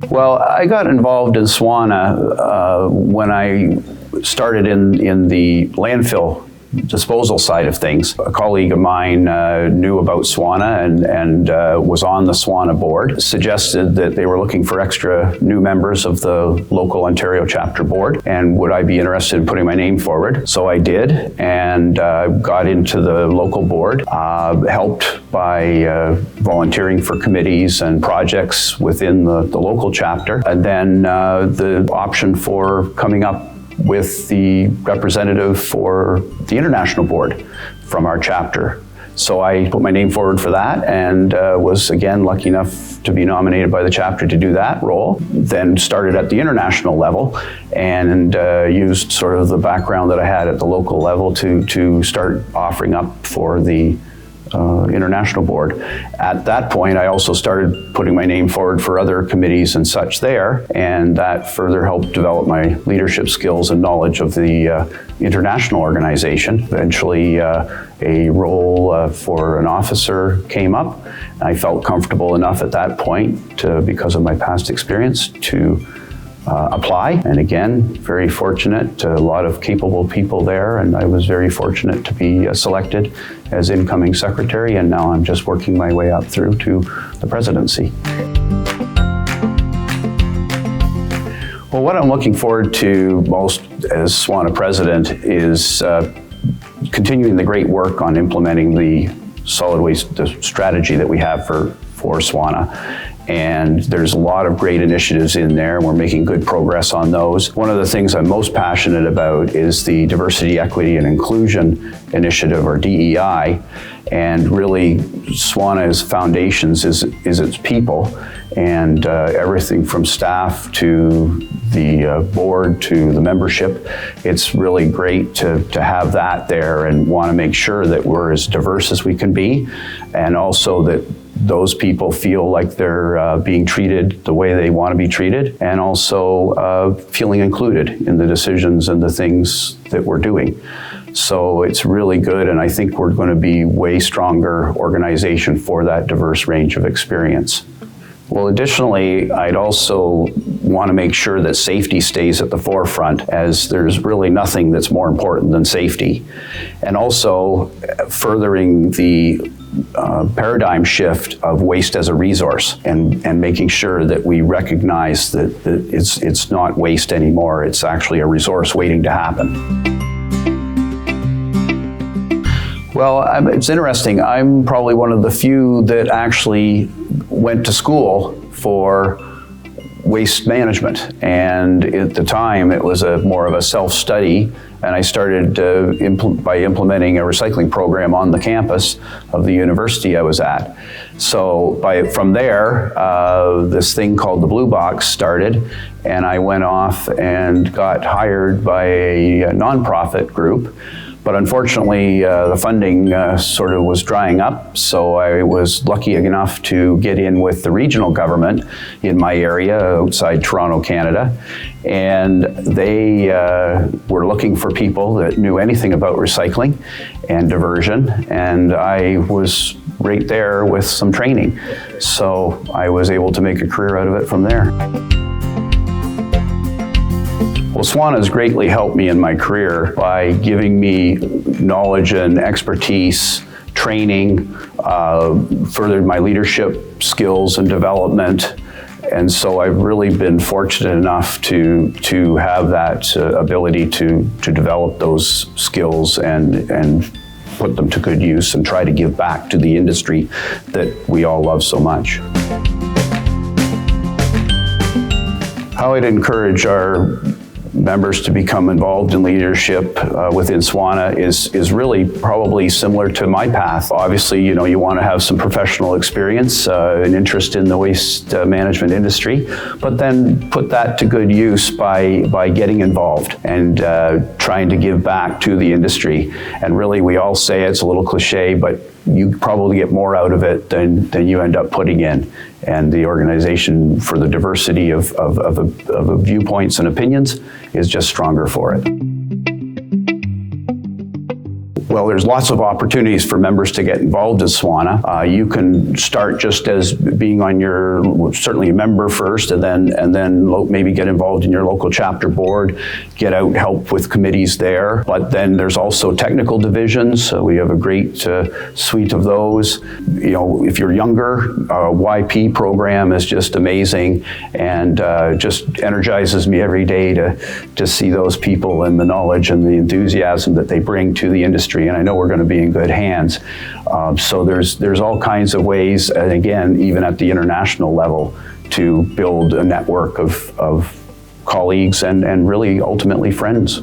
Well, I got involved in SWANA when I started in the landfill disposal side of things. A colleague of mine knew about SWANA and was on the SWANA board, suggested that they were looking for extra new members of the local Ontario chapter board, and would I be interested in putting my name forward? So I did, and got into the local board, helped by volunteering for committees and projects within the local chapter, and then the option for coming up with the representative for the international board from our chapter. So I put my name forward for that and was again lucky enough to be nominated by the chapter to do that role. Then started at the international level and used sort of the background that I had at the local level to start offering up for the international board. At that point, I also started putting my name forward for other committees and such there, and that further helped develop my leadership skills and knowledge of the international organization. Eventually, a role for an officer came up. I felt comfortable enough at that point, because of my past experience, to apply. And again, very fortunate, a lot of capable people there, and I was very fortunate to be selected as incoming secretary, and now I'm just working my way up through to the presidency. Well, what I'm looking forward to most as SWANA president is continuing the great work on implementing the solid waste strategy that we have for SWANA. And there's a lot of great initiatives in there, and we're making good progress on those. One of the things I'm most passionate about is the Diversity, Equity, and Inclusion Initiative, or DEI. And really, SWANA's foundations is its people, and everything from staff to the board to the membership. It's really great to have that there, and want to make sure that we're as diverse as we can be, and also that those people feel like they're being treated the way they want to be treated, and also feeling included in the decisions and the things that we're doing. So it's really good, and I think we're going to be way stronger organization for that diverse range of experience. Well, additionally, I'd also want to make sure that safety stays at the forefront, as there's really nothing that's more important than safety. And also furthering the paradigm shift of waste as a resource, and making sure that we recognize that it's not waste anymore, it's actually a resource waiting to happen. Well, it's interesting. I'm probably one of the few that actually went to school for waste management, and at the time it was more of a self-study, and I started by implementing a recycling program on the campus of the university I was at. So from there, this thing called the Blue Box started, and I went off and got hired by a nonprofit group. But unfortunately, the funding sort of was drying up, so I was lucky enough to get in with the regional government in my area outside Toronto, Canada. And they were looking for people that knew anything about recycling and diversion, and I was right there with some training. So I was able to make a career out of it from there. Well, SWANA has greatly helped me in my career by giving me knowledge and expertise, training, furthered my leadership skills and development. And so I've really been fortunate enough to have that ability to develop those skills and put them to good use and try to give back to the industry that we all love so much. How I'd encourage our members to become involved in leadership within SWANA is really probably similar to my path. Obviously, you want to have some professional experience, an interest in the waste management industry, but then put that to good use by getting involved and trying to give back to the industry. And really, we all say it's a little cliche, but you probably get more out of it than you end up putting in. And the organization, for the diversity of viewpoints and opinions, is just stronger for it. Well, there's lots of opportunities for members to get involved in SWANA. You can start just as being on certainly a member first, and then maybe get involved in your local chapter board, get out, help with committees there. But then there's also technical divisions. We have a great suite of those. If you're younger, YP program is just amazing, and just energizes me every day to see those people and the knowledge and the enthusiasm that they bring to the industry. And I know we're going to be in good hands. So there's all kinds of ways, and again, even at the international level, to build a network of colleagues and really ultimately friends.